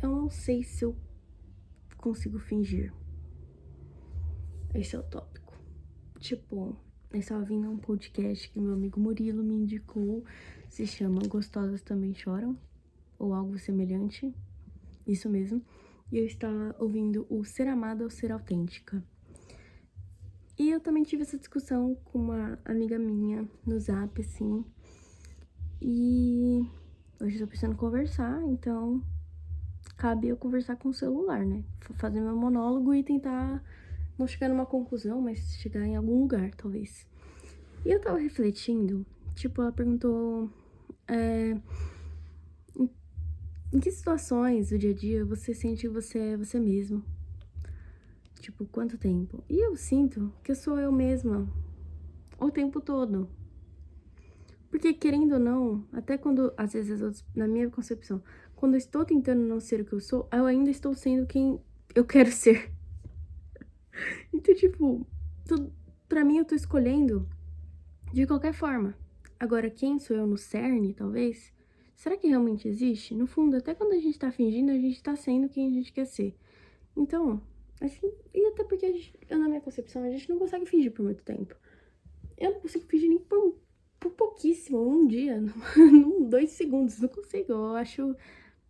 eu não sei se eu consigo fingir. Esse é o tópico. Tipo, eu estava vendo um podcast que meu amigo Murilo me indicou, se chama Gostosas Também Choram, ou algo semelhante, isso mesmo. E eu estava ouvindo o Ser Amada ou Ser Autêntica. E eu também tive essa discussão com uma amiga minha no Zap, assim. E hoje eu tô precisando conversar, então cabe eu conversar com o celular, né? Fazer meu monólogo e tentar não chegar numa conclusão, mas chegar em algum lugar, talvez. E eu tava refletindo, tipo, ela perguntou em que situações do dia a dia você sente que você é você mesmo? Tipo, quanto tempo? E eu sinto que eu sou eu mesma o tempo todo. Porque, querendo ou não, até quando, às vezes, na minha concepção, quando eu estou tentando não ser o que eu sou, eu ainda estou sendo quem eu quero ser. Então, tipo, pra mim eu tô escolhendo de qualquer forma. Agora, quem sou eu no cerne, talvez? Será que realmente existe? No fundo, até quando a gente tá fingindo, a gente tá sendo quem a gente quer ser. Então, e até porque eu, na minha concepção, a gente não consegue fingir por muito tempo. Eu não consigo fingir nem por pouquíssimo, um dia, 2 segundos, não consigo. Eu acho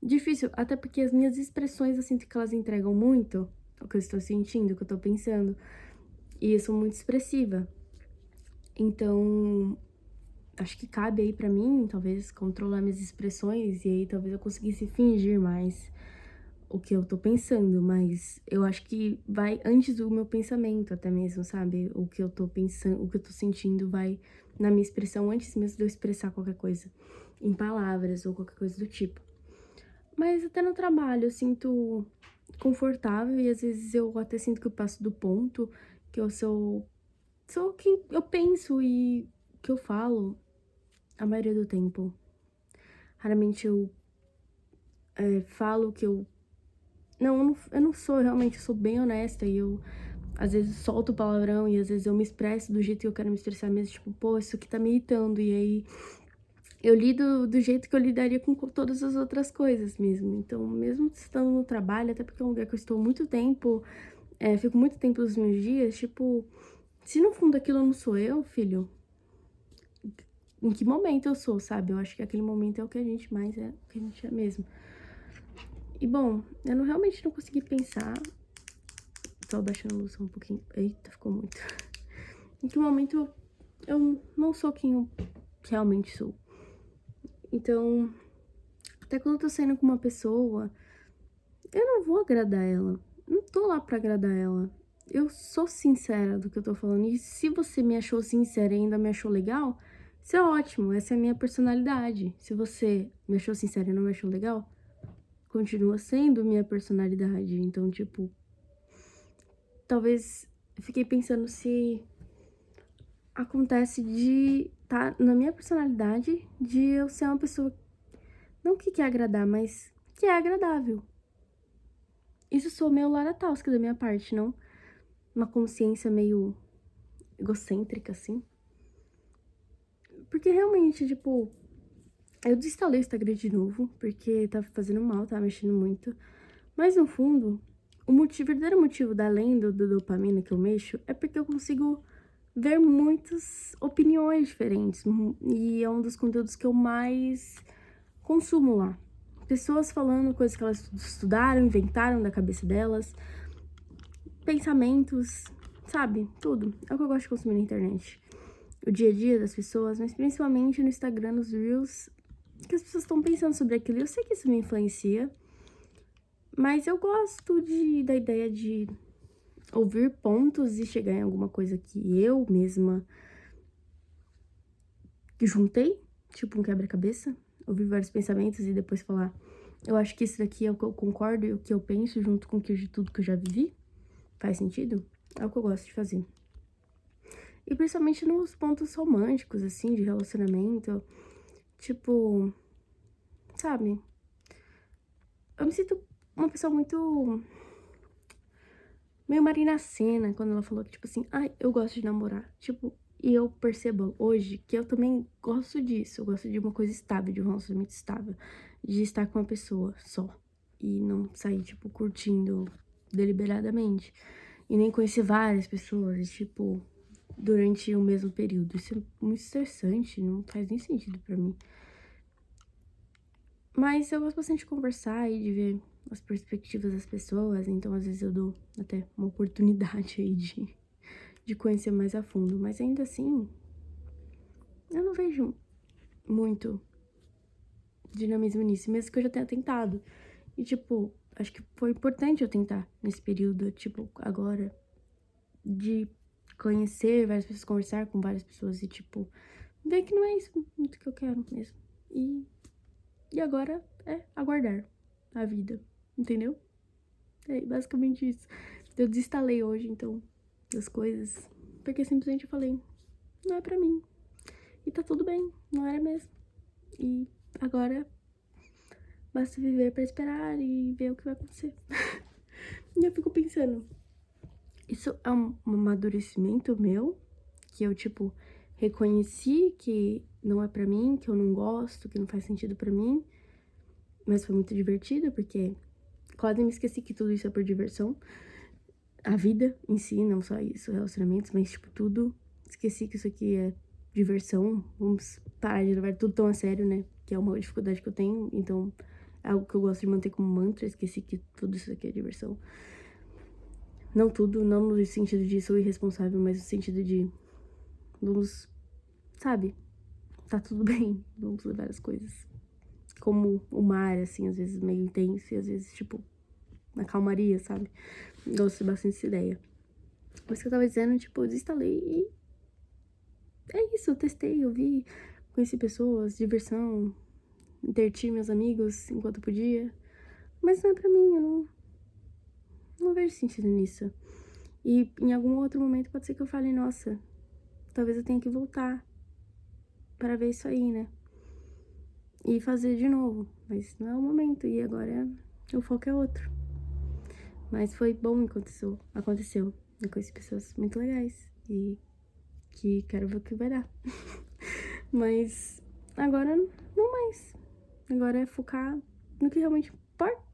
difícil, até porque as minhas expressões, eu sinto que elas entregam muito o que eu estou sentindo, o que eu tô pensando. E eu sou muito expressiva. Então, acho que cabe aí pra mim, talvez, controlar minhas expressões e aí talvez eu conseguisse fingir mais o que eu tô pensando, mas eu acho que vai antes do meu pensamento até mesmo, sabe? O que eu tô pensando, o que eu tô sentindo vai na minha expressão antes mesmo de eu expressar qualquer coisa em palavras ou qualquer coisa do tipo. Mas até no trabalho eu sinto confortável e às vezes eu até sinto que eu passo do ponto, que eu sou quem eu penso e que eu falo a maioria do tempo. Raramente eu falo que eu. Não, eu não sou realmente, eu sou bem honesta e eu às vezes solto palavrão e às vezes eu me expresso do jeito que eu quero me expressar mesmo, tipo, pô, isso aqui tá me irritando. E aí eu lido do jeito que eu lidaria com todas as outras coisas mesmo. Então, mesmo estando no trabalho, até porque é um lugar que eu estou muito tempo, fico muito tempo dos meus dias, tipo, se no fundo aquilo não sou eu, filho, em que momento eu sou, sabe? Eu acho que aquele momento é o que a gente mais é, o que a gente é mesmo. E bom, eu realmente não consegui pensar. Tô abaixando a luz só um pouquinho. Eita, ficou muito. Em que momento eu não sou quem eu realmente sou. Então, até quando eu tô saindo com uma pessoa, eu não vou agradar ela. Não tô lá pra agradar ela. Eu sou sincera do que eu tô falando. E se você me achou sincera e ainda me achou legal, isso é ótimo. Essa é a minha personalidade. Se você me achou sincera e não me achou legal, continua sendo minha personalidade. Então, tipo, talvez eu fiquei pensando se acontece de tá na minha personalidade de eu ser uma pessoa não que quer agradar, mas que é agradável. Isso sou meio Lara Tasca da minha parte, não? Uma consciência meio egocêntrica, assim. Porque realmente, tipo, eu desinstalei o Instagram de novo, porque tava fazendo mal, tava mexendo muito. Mas no fundo, o verdadeiro motivo da além do dopamina que eu mexo é porque eu consigo ver muitas opiniões diferentes. E é um dos conteúdos que eu mais consumo lá. Pessoas falando coisas que elas estudaram, inventaram da cabeça delas, pensamentos, sabe? Tudo. É o que eu gosto de consumir na internet. O dia a dia das pessoas, mas principalmente no Instagram, nos Reels, que as pessoas estão pensando sobre aquilo. Eu sei que isso me influencia, mas eu gosto da ideia de ouvir pontos e chegar em alguma coisa que eu mesma juntei, tipo um quebra-cabeça, ouvir vários pensamentos e depois falar, eu acho que isso daqui é o que eu concordo e o que eu penso junto com tudo que eu já vivi. Faz sentido? É o que eu gosto de fazer. E principalmente nos pontos românticos, assim, de relacionamento. Tipo, sabe? Eu me sinto uma pessoa muito meio Marina Sena, quando ela falou que, tipo assim, ai, eu gosto de namorar. Tipo, e eu percebo hoje que eu também gosto disso. Eu gosto de uma coisa estável, de um relacionamento estável. De estar com uma pessoa só. e não sair, tipo, curtindo deliberadamente. E nem conhecer várias pessoas, tipo, durante o mesmo período. Isso é muito estressante, não faz nem sentido pra mim. Mas eu gosto bastante de conversar e de ver as perspectivas das pessoas, então às vezes eu dou até uma oportunidade aí de conhecer mais a fundo. Mas ainda assim, eu não vejo muito dinamismo nisso, mesmo que eu já tenha tentado. E, tipo, acho que foi importante eu tentar nesse período, tipo, agora, de conhecer várias pessoas, conversar com várias pessoas e, tipo, ver que não é isso muito que eu quero mesmo. E agora é aguardar a vida, entendeu? É basicamente isso. Eu desinstalei hoje, então, das coisas, porque simplesmente eu falei, não é pra mim. E tá tudo bem, não era mesmo. E agora basta viver pra esperar e ver o que vai acontecer. E eu fico pensando, isso é um amadurecimento meu, que eu, tipo, reconheci que não é pra mim, que eu não gosto, que não faz sentido pra mim, mas foi muito divertido, porque quase me esqueci que tudo isso é por diversão. A vida em si, não só isso, relacionamentos, mas, tipo, tudo. Esqueci que isso aqui é diversão. Vamos parar de levar tudo tão a sério, né? Que é uma dificuldade que eu tenho. Então, é algo que eu gosto de manter como mantra. Esqueci que tudo isso aqui é diversão. Não tudo, não no sentido de sou irresponsável, mas no sentido de vamos, sabe? Tá tudo bem, vamos levar as coisas. Como o mar, assim, às vezes meio intenso e às vezes, tipo, na calmaria, sabe? Gosto bastante dessa ideia. Mas que eu tava dizendo, tipo, eu desinstalei e é isso, eu testei, eu vi, conheci pessoas, diversão, entreti meus amigos enquanto podia. Mas não é pra mim, eu não vejo sentido nisso. E em algum outro momento pode ser que eu fale, nossa, talvez eu tenha que voltar para ver isso aí, né? E fazer de novo. Mas não é o momento, e agora o foco é outro. Mas foi bom enquanto isso aconteceu. Eu conheci pessoas muito legais e que quero ver o que vai dar. Mas agora não mais. Agora é focar no que realmente importa.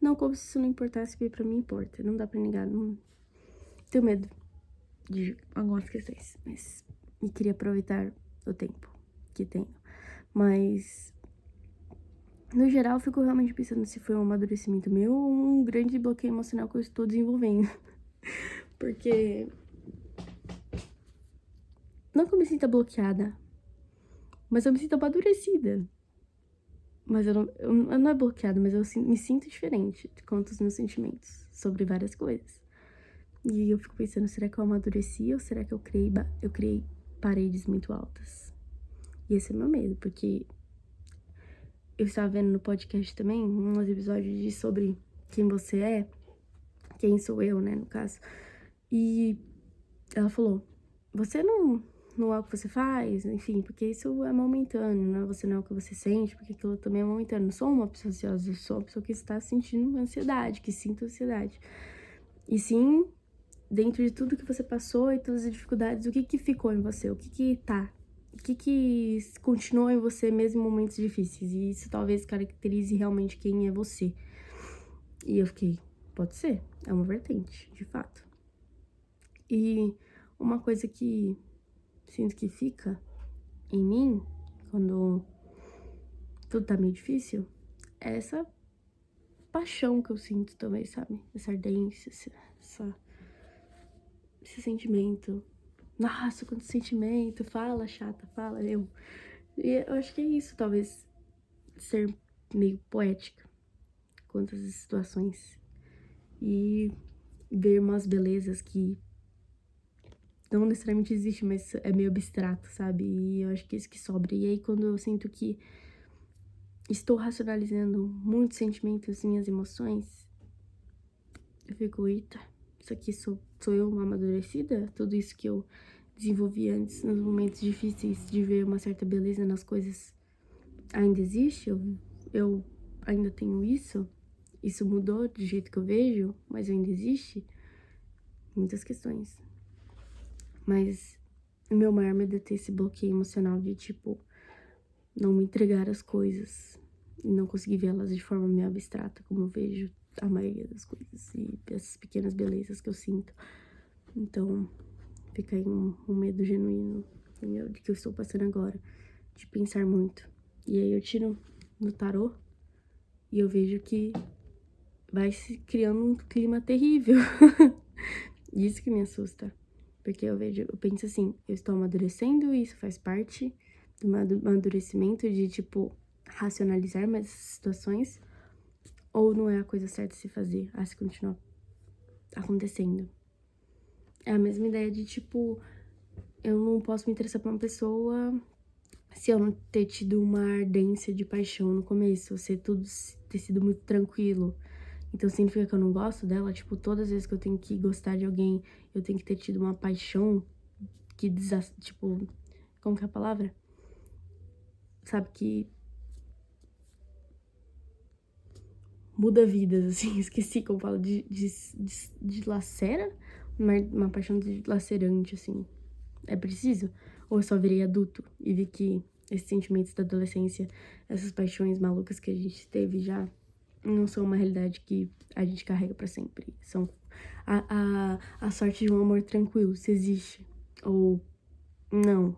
Não como se isso não importasse, porque pra mim importa. Não dá pra negar. Não tenho medo de algumas questões. Mas. E queria aproveitar o tempo que tenho. Mas. No geral, eu fico realmente pensando se foi um amadurecimento meu ou um grande bloqueio emocional que eu estou desenvolvendo. Porque. Não que eu me sinta bloqueada, mas eu me sinto amadurecida. Mas eu não é bloqueada, mas me sinto diferente quanto aos meus sentimentos sobre várias coisas. E eu fico pensando, será que eu amadureci ou será que eu criei paredes muito altas? E esse é meu medo, porque eu estava vendo no podcast também uns episódios sobre quem você é, quem sou eu, né, no caso. E ela falou, você não é o que você faz, enfim, porque isso é momentâneo, né? Você não é o que você sente, porque aquilo também é momentâneo. Não sou uma pessoa ansiosa, eu sou uma pessoa que está sentindo ansiedade, que sinto ansiedade. E sim, dentro de tudo que você passou e todas as dificuldades, o que que ficou em você? O que que tá? O que que continuou em você mesmo em momentos difíceis? E isso talvez caracterize realmente quem é você. E eu fiquei, pode ser, é uma vertente, de fato. E uma coisa que sinto que fica em mim, quando tudo tá meio difícil, é essa paixão que eu sinto também, sabe? Essa ardência, esse sentimento. Nossa, quanto sentimento, fala, chata, fala, eu. E eu acho que é isso, talvez, ser meio poética quanto às situações. E ver umas belezas que não necessariamente existe, mas é meio abstrato, sabe? E eu acho que é isso que sobra. E aí, quando eu sinto que estou racionalizando muitos sentimentos, minhas emoções, eu fico, eita, isso aqui sou eu uma amadurecida? Tudo isso que eu desenvolvi antes, nos momentos difíceis de ver uma certa beleza nas coisas, ainda existe? Eu ainda tenho isso? Isso mudou do jeito que eu vejo, mas ainda existe? Muitas questões. Mas o meu maior medo é ter esse bloqueio emocional de, tipo, não me entregar as coisas. e não conseguir ver elas de forma meio abstrata, como eu vejo a maioria das coisas e essas pequenas belezas que eu sinto. Então, fica aí um medo genuíno meu, de que eu estou passando agora, de pensar muito. E aí eu tiro no tarô e eu vejo que vai se criando um clima terrível. Isso que me assusta. Porque eu penso assim, eu estou amadurecendo e isso faz parte do amadurecimento de, tipo, racionalizar mais essas situações, ou não é a coisa certa a se fazer, a se continuar acontecendo. É a mesma ideia de, tipo, eu não posso me interessar por uma pessoa se eu não ter tido uma ardência de paixão no começo, se tudo ter sido muito tranquilo. Então significa que eu não gosto dela, tipo, todas as vezes que eu tenho que gostar de alguém, eu tenho que ter tido uma paixão que, tipo, como que é a palavra? Sabe, que muda vidas, assim, esqueci como fala, de lacera? Uma paixão lacerante, assim. É preciso? Ou eu só virei adulto e vi que esses sentimentos da adolescência, essas paixões malucas que a gente teve já, não são uma realidade que a gente carrega pra sempre. São a sorte de um amor tranquilo, se existe. Ou não.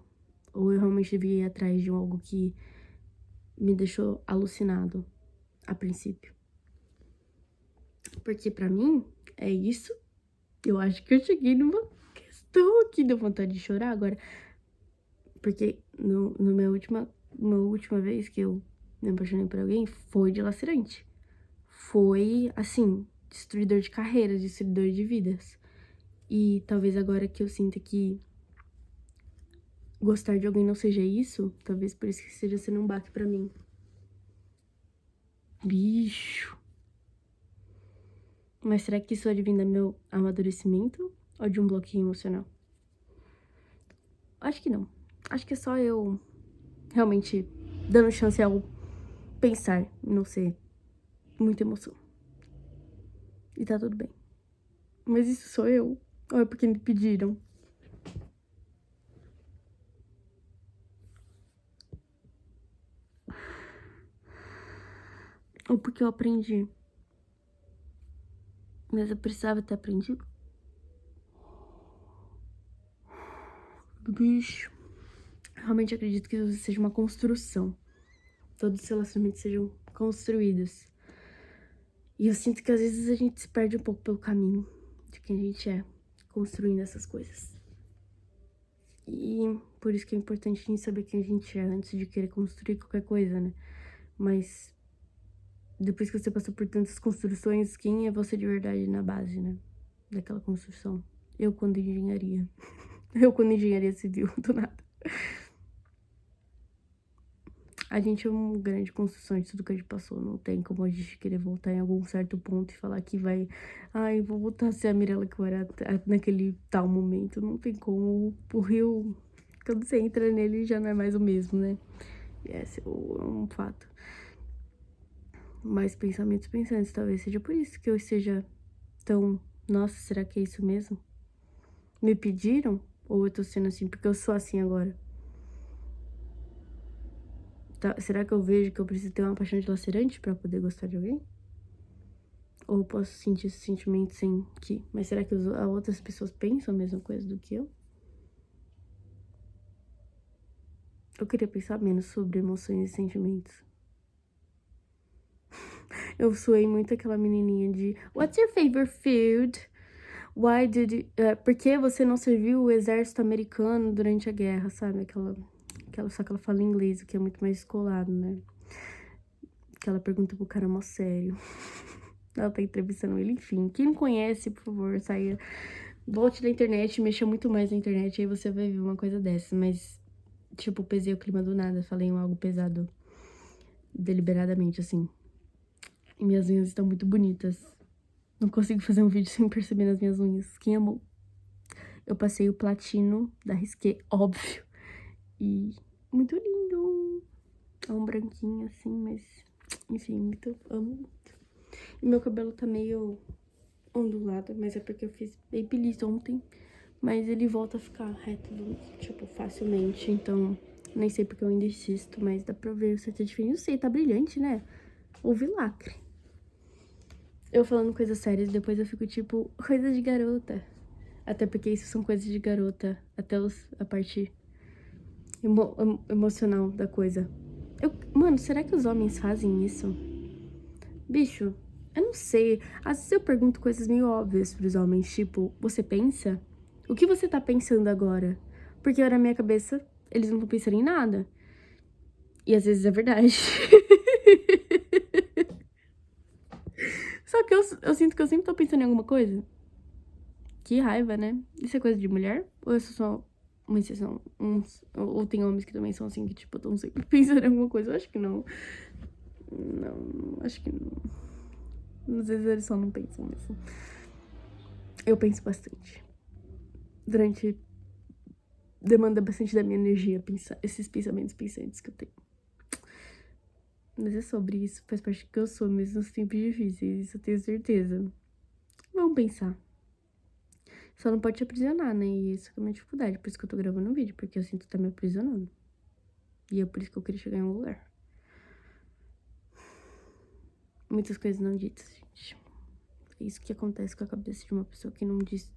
Ou eu realmente devia ir atrás de algo que me deixou alucinado a princípio. Porque pra mim, é isso. Eu acho que eu cheguei numa questão aqui, deu vontade de chorar agora. Porque no uma última vez que eu me apaixonei por alguém, foi dilacerante. Foi, assim, destruidor de carreiras, destruidor de vidas. E talvez agora que eu sinta que gostar de alguém não seja isso, talvez por isso que esteja sendo um baque pra mim. Bicho. Mas será que isso advém do meu amadurecimento ou de um bloqueio emocional? Acho que não. Acho que é só eu realmente dando chance ao pensar, não ser muita emoção. E tá tudo bem. Mas isso sou eu? Ou é porque me pediram? Ou porque eu aprendi? Mas eu precisava ter aprendido? Bicho. Realmente acredito que isso seja uma construção. Todos os relacionamentos sejam construídos. E eu sinto que às vezes a gente se perde um pouco pelo caminho de quem a gente é, construindo essas coisas. E por isso que é importante a gente saber quem a gente é antes de querer construir qualquer coisa, né? Mas depois que você passou por tantas construções, quem é você de verdade na base, né? Daquela construção. Eu quando engenharia. Eu quando engenharia civil, do nada. A gente é uma grande construção de tudo que a gente passou. Não tem como a gente querer voltar em algum certo ponto e falar que vai... Ai, vou voltar a ser a Mirella que eu era naquele tal momento. Não tem como. O rio, quando você entra nele, já não é mais o mesmo, né? E esse é um fato. Mas pensamentos pensantes, talvez seja por isso que eu esteja tão... Nossa, será que é isso mesmo? Me pediram? Ou eu tô sendo assim porque eu sou assim agora? Tá, será que eu vejo que eu preciso ter uma paixão dilacerante pra poder gostar de alguém? Ou eu posso sentir esse sentimento sem que... Mas será que as outras pessoas pensam a mesma coisa do que eu? Eu queria pensar menos sobre emoções e sentimentos. Eu suei muito aquela menininha de... What's your favorite food? Why did you... por que você não serviu o exército americano durante a guerra, sabe? Só que ela fala inglês, o que é muito mais descolado, né? Que ela pergunta pro cara mó sério. Ela tá entrevistando ele, enfim. Quem não conhece, por favor, saia... Volte na internet, mexa muito mais na internet, aí você vai ver uma coisa dessa. Mas, tipo, pesei o clima do nada, falei algo pesado deliberadamente, assim. E minhas unhas estão muito bonitas. Não consigo fazer um vídeo sem perceber nas minhas unhas. Quem amou? Eu passei o platino da Risqué, óbvio. E muito lindo. É um branquinho, assim, mas... Enfim, muito... Amo muito. E meu cabelo tá meio ondulado, mas é porque eu fiz babyliss ontem. Mas ele volta a ficar reto, tipo, facilmente. Então, Nem sei porque eu ainda insisto, mas dá pra ver o certo diferente. Não sei, tá brilhante, né? Houve lacre. Eu falando coisas sérias, depois eu fico tipo, coisa de garota. Até porque isso são coisas de garota. Até a parte emocional da coisa. Mano, será que os homens fazem isso? Bicho, eu não sei. Às vezes eu pergunto coisas meio óbvias pros homens, tipo, você pensa? O que você tá pensando agora? Porque na minha cabeça, eles não estão pensando em nada. E às vezes é verdade. Só que eu sinto que eu sempre tô pensando em alguma coisa. Que raiva, né? Isso é coisa de mulher? Ou eu sou só uma exceção? Ou tem homens que também são assim, que tipo, estão sempre pensando em alguma coisa? Eu acho que não. Não, acho que não. Às vezes eles só não pensam mesmo. Eu penso bastante. Demanda bastante da minha energia pensar esses pensamentos pensantes que eu tenho. Mas é sobre isso, faz parte do que eu sou, mesmo nos tempos difíceis, isso eu tenho certeza. Vamos pensar. Só não pode te aprisionar, né? E isso é a minha dificuldade, por isso que eu tô gravando um vídeo, porque eu sinto que tá me aprisionando. E é por isso que eu queria chegar em um lugar. Muitas coisas não ditas, gente. É isso que acontece com a cabeça de uma pessoa que não diz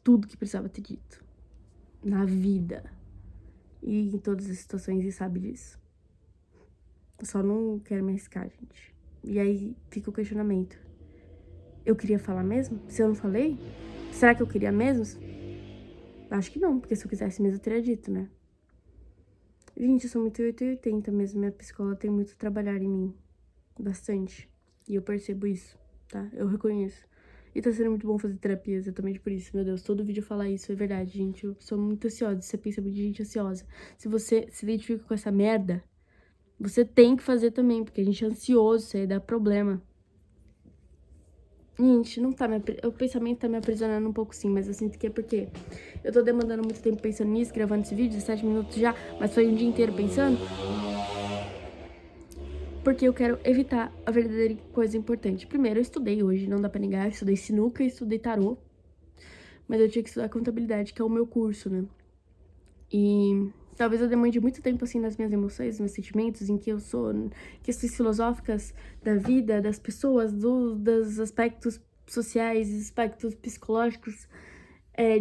tudo que precisava ter dito. Na vida. E em todas as situações, e sabe disso. Eu só não quero me arriscar, gente. E aí fica o questionamento. Eu queria falar mesmo? Se eu não falei? Será que eu queria mesmo? Acho que não, porque se eu quisesse mesmo, eu teria dito, né? Gente, eu sou muito 880 mesmo. Minha psicóloga tem muito a trabalhar em mim. Bastante. E eu percebo isso, tá? Eu reconheço. E tá sendo muito bom fazer terapia, exatamente por isso. Meu Deus, todo vídeo eu falar isso, é verdade, gente. Eu sou muito ansiosa. Você pensa muito de gente ansiosa. Se você se identifica com essa merda, você tem que fazer também, porque a gente é ansioso, isso aí dá problema. Gente, não tá o pensamento tá me aprisionando um pouco sim, mas eu sinto que é porque eu tô demandando muito tempo pensando nisso, gravando esse vídeo, 7 minutos já, mas foi um dia inteiro pensando. Porque eu quero evitar a verdadeira coisa importante. Primeiro, eu estudei hoje, não dá pra negar, eu estudei sinuca e estudei tarô. Mas eu tinha que estudar contabilidade, que é o meu curso, né? E talvez eu demande muito tempo, assim, nas minhas emoções, nos meus sentimentos, em que eu sou, questões filosóficas da vida, das pessoas, dos aspectos sociais, aspectos psicológicos,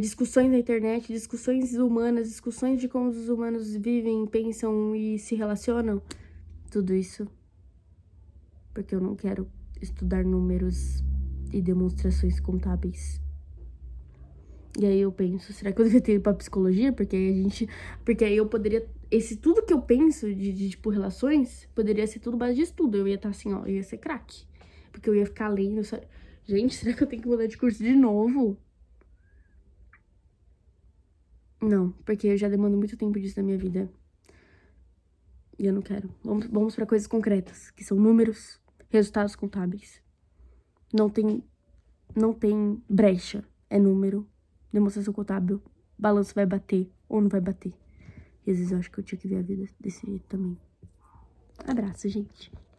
discussões na internet, discussões humanas, discussões de como os humanos vivem, pensam e se relacionam. Tudo isso porque eu não quero estudar números e demonstrações contábeis. E aí eu penso, será que eu devia ter ido pra psicologia? Porque aí eu poderia, tudo que eu penso de tipo, relações, poderia ser tudo base de estudo. Eu ia estar assim, ó, eu ia ser craque. Porque eu ia ficar lendo, gente, será que eu tenho que mudar de curso de novo? Não, porque eu já demando muito tempo disso na minha vida. E eu não quero. Vamos pra coisas concretas, que são números, resultados contábeis. Não tem brecha. É número, demonstração contábil, balanço vai bater ou não vai bater. E às vezes eu acho que eu tinha que ver a vida desse jeito também. Abraço, gente.